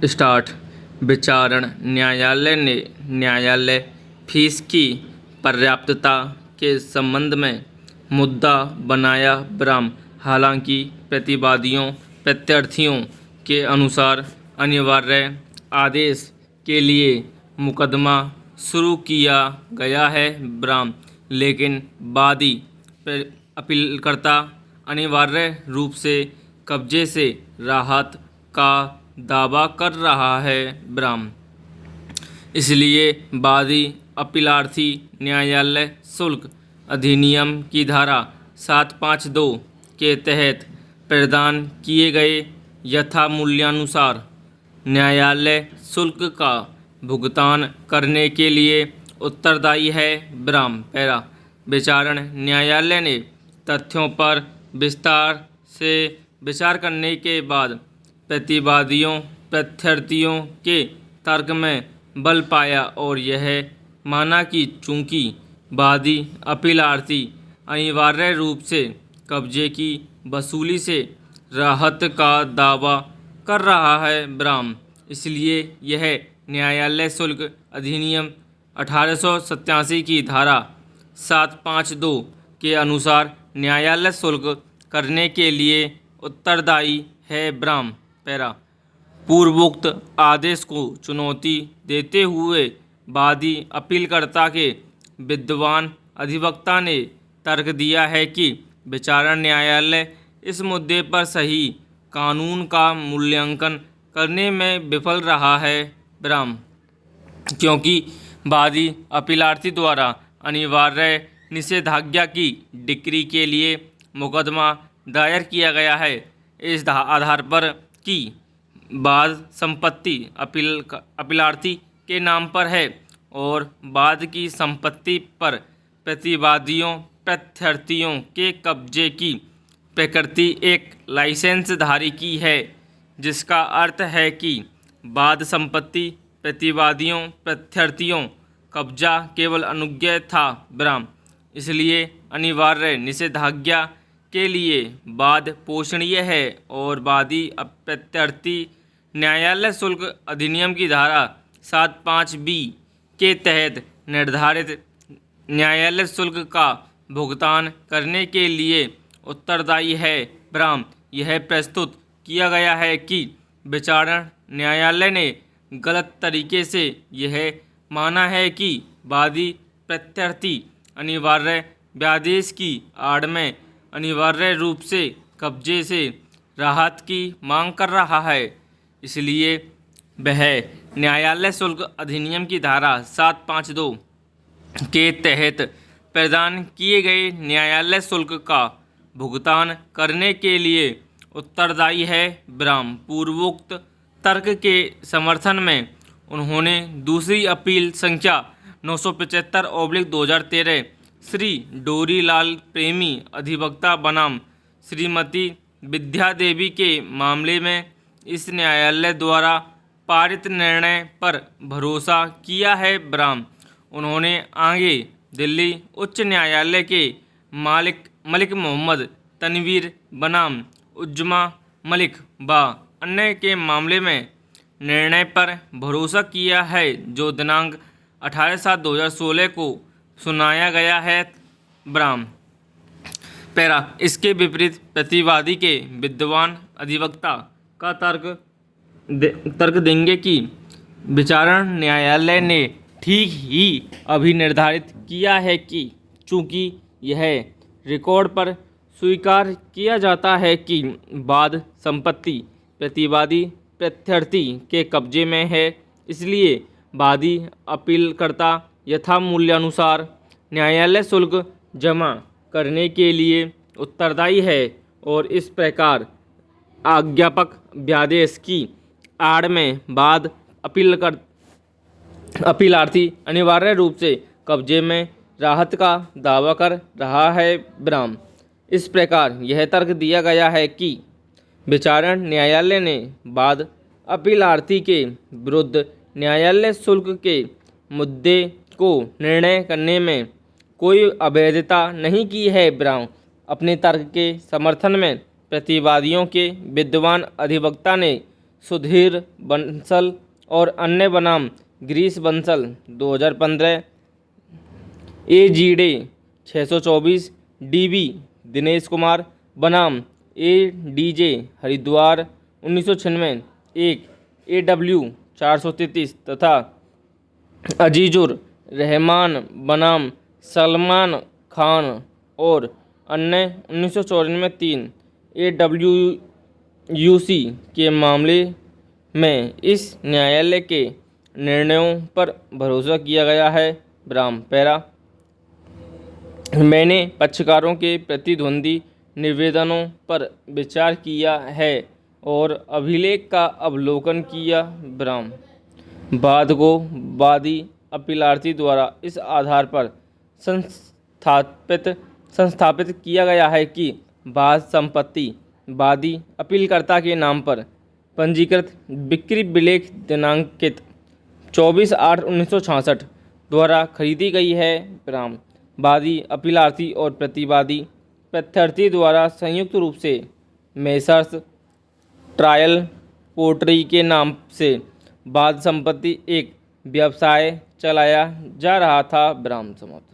Start. विचारण न्यायालय ने न्यायालय फीस की पर्याप्तता के संबंध में मुद्दा बनाया ब्राह्म। हालांकि प्रतिवादियों प्रत्यार्थियों के अनुसार अनिवार्य आदेश के लिए मुकदमा शुरू किया गया है ब्राह्म, लेकिन वादी अपीलकर्ता अनिवार्य रूप से कब्जे से राहत का दावा कर रहा है ब्राह्म। इसलिए वादी अपीलार्थी न्यायालय शुल्क अधिनियम की धारा 752 के तहत प्रदान किए गए यथामूल्यानुसार न्यायालय शुल्क का भुगतान करने के लिए उत्तरदायी है ब्राह्म। पैरा। विचारण न्यायालय ने तथ्यों पर विस्तार से विचार करने के बाद प्रतिवादियों प्रत्यार्थियों के तर्क में बल पाया और यह माना कि चूंकि वादी अपीलार्थी अनिवार्य रूप से कब्जे की वसूली से राहत का दावा कर रहा है ब्राह्म, इसलिए यह न्यायालय शुल्क अधिनियम 1887 की धारा 752 के अनुसार न्यायालय शुल्क करने के लिए उत्तरदायी है ब्राह्म। पैरा। पूर्वोक्त आदेश को चुनौती देते हुए वादी अपीलकर्ता के विद्वान अधिवक्ता ने तर्क दिया है कि विचारण न्यायालय इस मुद्दे पर सही कानून का मूल्यांकन करने में विफल रहा है ब्राह्म, क्योंकि वादी अपीलार्थी द्वारा अनिवार्य निषेधाज्ञा की डिक्री के लिए मुकदमा दायर किया गया है। इस आधार पर कि बाद संपत्ति अपीलार्थी के नाम पर है और बाद की संपत्ति पर प्रतिवादियों प्रत्यार्थियों के कब्जे की प्रकृति एक लाइसेंसधारी की है, जिसका अर्थ है कि बाद संपत्ति प्रतिवादियों प्रत्यार्थियों कब्जा केवल अनुज्ञेय था ब्राह्म। इसलिए अनिवार्य निषेधाज्ञा के लिए वाद पोषणीय है और वादी प्रत्यार्थी न्यायालय शुल्क अधिनियम की धारा 75B के तहत निर्धारित न्यायालय शुल्क का भुगतान करने के लिए उत्तरदायी है ब्राह्म। यह प्रस्तुत किया गया है कि विचारण न्यायालय ने गलत तरीके से यह माना है कि वादी प्रत्यार्थी अनिवार्य व्यादेश की आड़ में अनिवार्य रूप से कब्जे से राहत की मांग कर रहा है, इसलिए वह न्यायालय शुल्क अधिनियम की धारा 752 के तहत प्रदान किए गए न्यायालय शुल्क का भुगतान करने के लिए उत्तरदायी है ब्राह्म। पूर्वोक्त तर्क के समर्थन में उन्होंने दूसरी अपील संख्या 975/2013 श्री डोरीलाल प्रेमी अधिवक्ता बनाम श्रीमती विद्या देवी के मामले में इस न्यायालय द्वारा पारित निर्णय पर भरोसा किया है ब्राह्म। उन्होंने आगे दिल्ली उच्च न्यायालय के मलिक मोहम्मद तनवीर बनाम उज्जमा मलिक व अन्य के मामले में निर्णय पर भरोसा किया है, जो दिनांक 18/7/2016 को सुनाया गया है ब्राह्म। पैरा। इसके विपरीत प्रतिवादी के विद्वान अधिवक्ता का तर्क देंगे कि विचारण न्यायालय ने ठीक ही अभी निर्धारित किया है कि चूंकि यह रिकॉर्ड पर स्वीकार किया जाता है कि बाद संपत्ति प्रतिवादी प्रत्यार्थी के कब्जे में है, इसलिए वादी अपीलकर्ता यथामूल्यानुसार न्यायालय शुल्क जमा करने के लिए उत्तरदायी है और इस प्रकार आज्ञापक व्यादेश की आड़ में बाद अपीलार्थी अनिवार्य रूप से कब्जे में राहत का दावा कर रहा है ब्राह्म। इस प्रकार यह तर्क दिया गया है कि विचारण न्यायालय ने बाद अपीलार्थी के विरुद्ध न्यायालय शुल्क के मुद्दे को निर्णय करने में कोई अवैधता नहीं की है ब्राह्म। अपने तर्क के समर्थन में प्रतिवादियों के विद्वान अधिवक्ता ने सुधीर बंसल और अन्य बनाम गिरीश बंसल 2015। AGD 624 DB दिनेश कुमार बनाम ADJ हरिद्वार 1996 एक AW 433 तथा अजीजुर रहमान बनाम सलमान खान और अन्य 1994 3 AWUC के मामले में इस न्यायालय के निर्णयों पर भरोसा किया गया है। ब्राम पैरा, मैंने पक्षकारों के प्रतिद्वंदी निवेदनों पर विचार किया है और अभिलेख का अवलोकन किया। ब्राम, वाद को वादी अपीलार्थी द्वारा इस आधार पर संस्थापित किया गया है कि वाद संपत्ति वादी अपीलकर्ता के नाम पर पंजीकृत बिक्री विलेख दिनांकित 24/8/1966 द्वारा खरीदी गई है। ब्राम, वादी अपीलार्थी और प्रतिवादी प्रत्यर्थी द्वारा संयुक्त रूप से मेसर्स ट्रायल पोर्टरी के नाम से वाद संपत्ति एक व्यवसाय चलाया जा रहा था। ब्राम समाप्त।